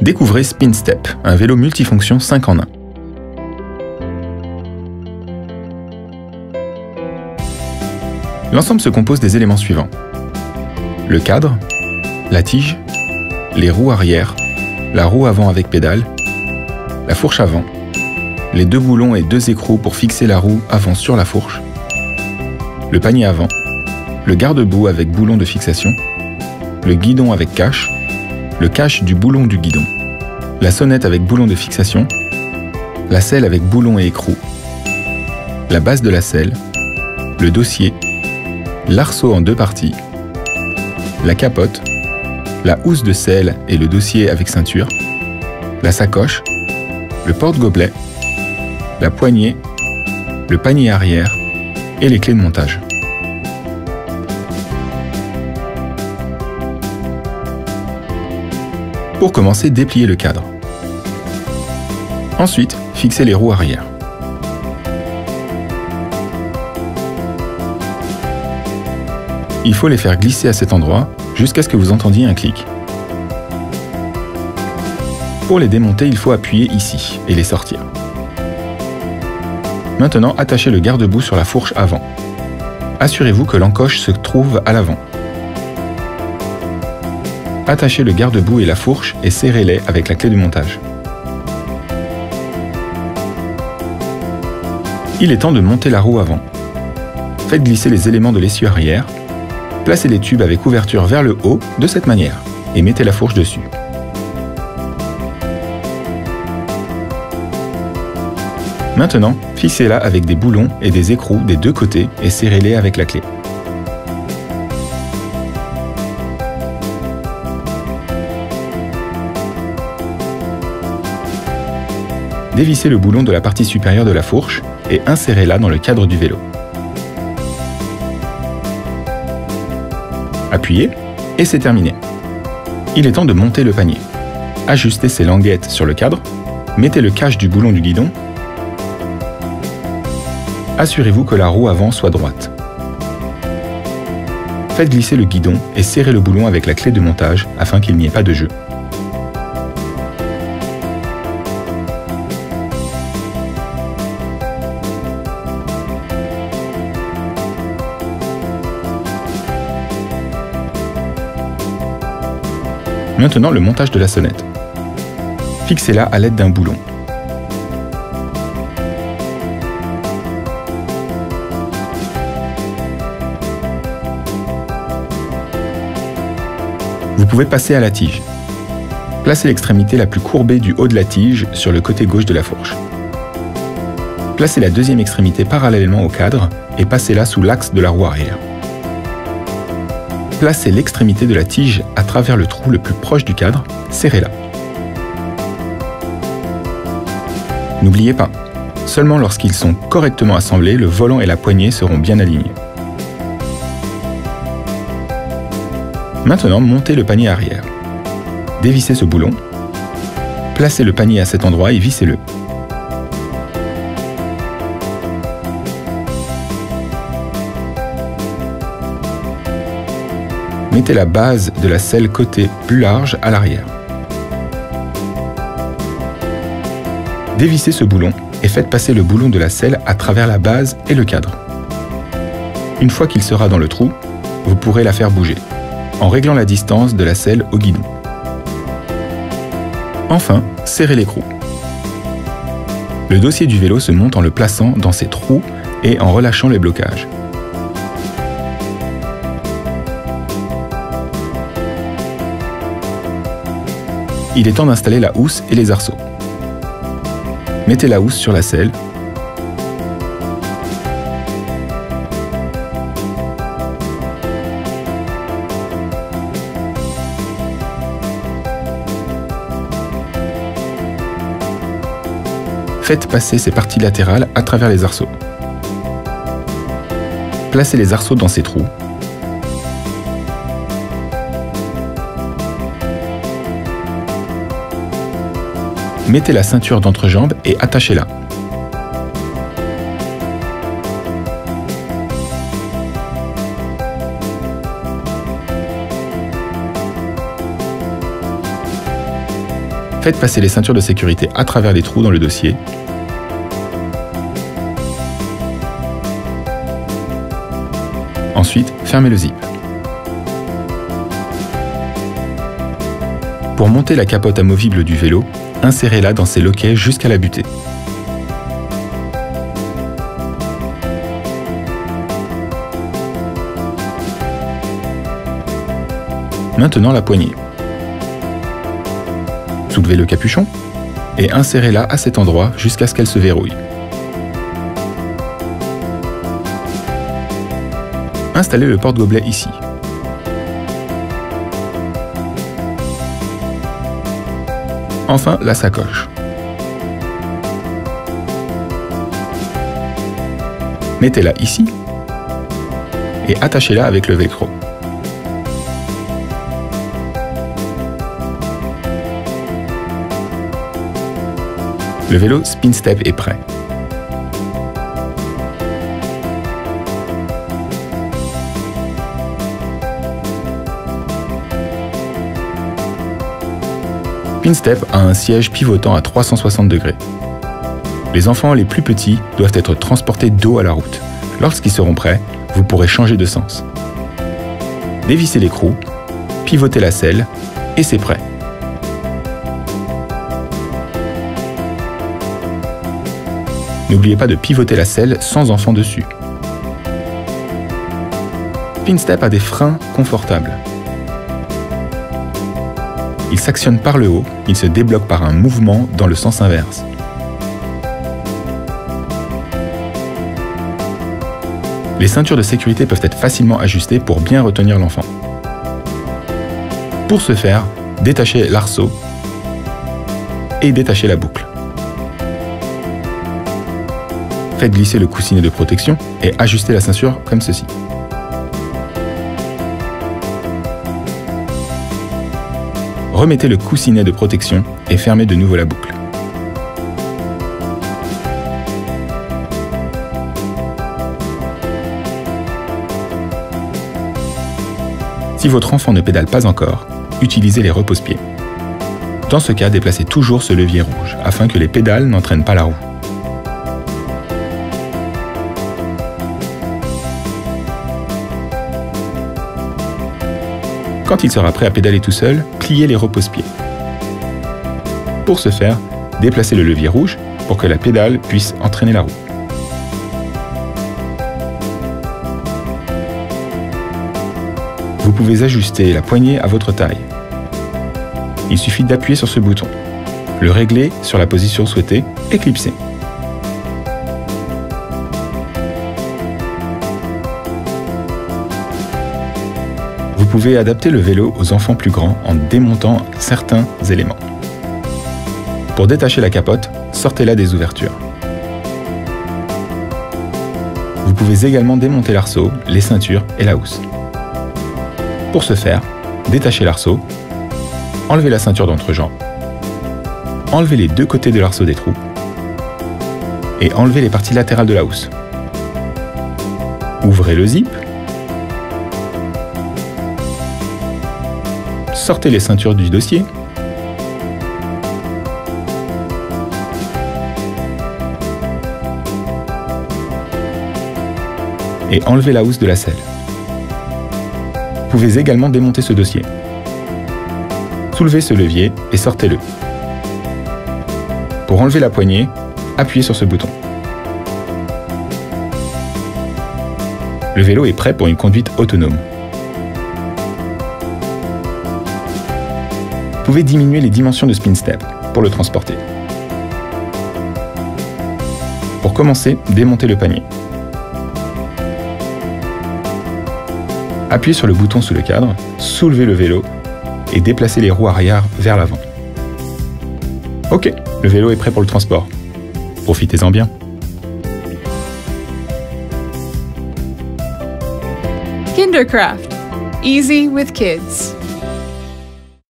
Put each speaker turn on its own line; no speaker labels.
Découvrez SpinStep, un vélo multifonction 5 en 1. L'ensemble se compose des éléments suivants: le cadre, la tige, les roues arrière, la roue avant avec pédale, la fourche avant, les 2 boulons et 2 écrous pour fixer la roue avant sur la fourche, le panier avant, le garde-boue avec boulon de fixation, le guidon avec cache, le cache du boulon du guidon, la sonnette avec boulon de fixation, la selle avec boulon et écrou, la base de la selle, le dossier, l'arceau en 2 parties, la capote, la housse de selle et le dossier avec ceinture, la sacoche, le porte-gobelet, la poignée, le panier arrière et les clés de montage. Pour commencer, dépliez le cadre. Ensuite, fixez les roues arrière. Il faut les faire glisser à cet endroit jusqu'à ce que vous entendiez un clic. Pour les démonter, il faut appuyer ici et les sortir. Maintenant, attachez le garde-boue sur la fourche avant. Assurez-vous que l'encoche se trouve à l'avant. Attachez le garde-boue et la fourche et serrez-les avec la clé de montage. Il est temps de monter la roue avant. Faites glisser les éléments de l'essieu arrière. Placez les tubes avec ouverture vers le haut de cette manière et mettez la fourche dessus. Maintenant, fixez-la avec des boulons et des écrous des 2 côtés et serrez-les avec la clé. Dévissez le boulon de la partie supérieure de la fourche et insérez-la dans le cadre du vélo. Appuyez et c'est terminé. Il est temps de monter le panier. Ajustez ces languettes sur le cadre, mettez le cache du boulon du guidon. Assurez-vous que la roue avant soit droite. Faites glisser le guidon et serrez le boulon avec la clé de montage afin qu'il n'y ait pas de jeu. Maintenant, le montage de la sonnette. Fixez-la à l'aide d'un boulon. Vous pouvez passer à la tige. Placez l'extrémité la plus courbée du haut de la tige sur le côté gauche de la fourche. Placez la deuxième extrémité parallèlement au cadre et passez-la sous l'axe de la roue arrière. Placez l'extrémité de la tige à travers le trou le plus proche du cadre, serrez-la. N'oubliez pas, seulement lorsqu'ils sont correctement assemblés, le volant et la poignée seront bien alignés. Maintenant, montez le panier arrière. Dévissez ce boulon, placez le panier à cet endroit et vissez-le. Mettez la base de la selle côté plus large à l'arrière. Dévissez ce boulon et faites passer le boulon de la selle à travers la base et le cadre. Une fois qu'il sera dans le trou, vous pourrez la faire bouger, en réglant la distance de la selle au guidon. Enfin, serrez l'écrou. Le dossier du vélo se monte en le plaçant dans ses trous et en relâchant les blocages. Il est temps d'installer la housse et les arceaux. Mettez la housse sur la selle. Faites passer ces parties latérales à travers les arceaux. Placez les arceaux dans ces trous. Mettez la ceinture d'entrejambe et attachez-la. Faites passer les ceintures de sécurité à travers les trous dans le dossier. Ensuite, fermez le zip. Pour monter la capote amovible du vélo, insérez-la dans ses loquets jusqu'à la butée. Maintenant la poignée. Soulevez le capuchon et insérez-la à cet endroit jusqu'à ce qu'elle se verrouille. Installez le porte-gobelet ici. Enfin, la sacoche. Mettez-la ici et attachez-la avec le velcro. Le vélo Spin Step est prêt. Spin Step a un siège pivotant à 360 degrés. Les enfants les plus petits doivent être transportés dos à la route. Lorsqu'ils seront prêts, vous pourrez changer de sens. Dévissez l'écrou, pivotez la selle et c'est prêt. N'oubliez pas de pivoter la selle sans enfant dessus. Spin Step a des freins confortables. Il s'actionne par le haut, il se débloque par un mouvement dans le sens inverse. Les ceintures de sécurité peuvent être facilement ajustées pour bien retenir l'enfant. Pour ce faire, détachez l'arceau et détachez la boucle. Faites glisser le coussinet de protection et ajustez la ceinture comme ceci. Remettez le coussinet de protection et fermez de nouveau la boucle. Si votre enfant ne pédale pas encore, utilisez les repose-pieds. Dans ce cas, déplacez toujours ce levier rouge afin que les pédales n'entraînent pas la roue. Quand il sera prêt à pédaler tout seul, pliez les repose-pieds. Pour ce faire, déplacez le levier rouge pour que la pédale puisse entraîner la roue. Vous pouvez ajuster la poignée à votre taille. Il suffit d'appuyer sur ce bouton, le régler sur la position souhaitée et clipser. Vous pouvez adapter le vélo aux enfants plus grands en démontant certains éléments. Pour détacher la capote, sortez-la des ouvertures. Vous pouvez également démonter l'arceau, les ceintures et la housse. Pour ce faire, détachez l'arceau, enlevez la ceinture d'entrejambe, enlevez les deux côtés de l'arceau des trous et enlevez les parties latérales de la housse. Ouvrez le zip, sortez les ceintures du dossier, et enlevez la housse de la selle. Vous pouvez également démonter ce dossier. Soulevez ce levier et sortez-le. Pour enlever la poignée, appuyez sur ce bouton. Le vélo est prêt pour une conduite autonome. Vous pouvez diminuer les dimensions de Spin Step pour le transporter. Pour commencer, démontez le panier. Appuyez sur le bouton sous le cadre, soulevez le vélo et déplacez les roues arrière vers l'avant. Ok, le vélo est prêt pour le transport. Profitez-en bien.
Kindercraft. Easy with kids.